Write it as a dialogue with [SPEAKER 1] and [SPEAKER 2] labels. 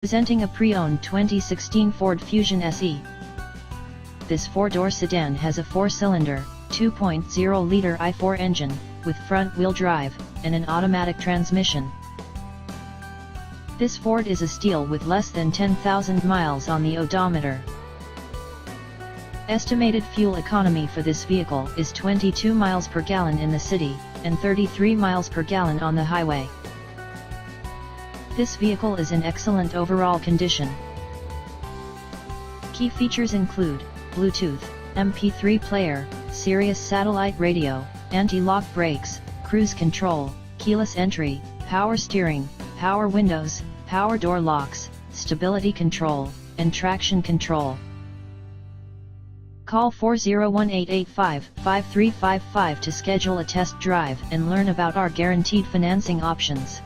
[SPEAKER 1] Presenting a pre-owned 2016 Ford Fusion SE. This four-door sedan has a four-cylinder, 2.0-liter i4 engine, with front-wheel drive, and an automatic transmission. This Ford is a steal with less than 10,000 miles on the odometer. Estimated fuel economy for this vehicle is 22 miles per gallon in the city, and 33 miles per gallon on the highway. This vehicle is in excellent overall condition. Key features include Bluetooth, MP3 player, Sirius satellite radio, anti-lock brakes, cruise control, keyless entry, power steering, power windows, power door locks, stability control, and traction control. Call 401-885-5355 to schedule a test drive and learn about our guaranteed financing options.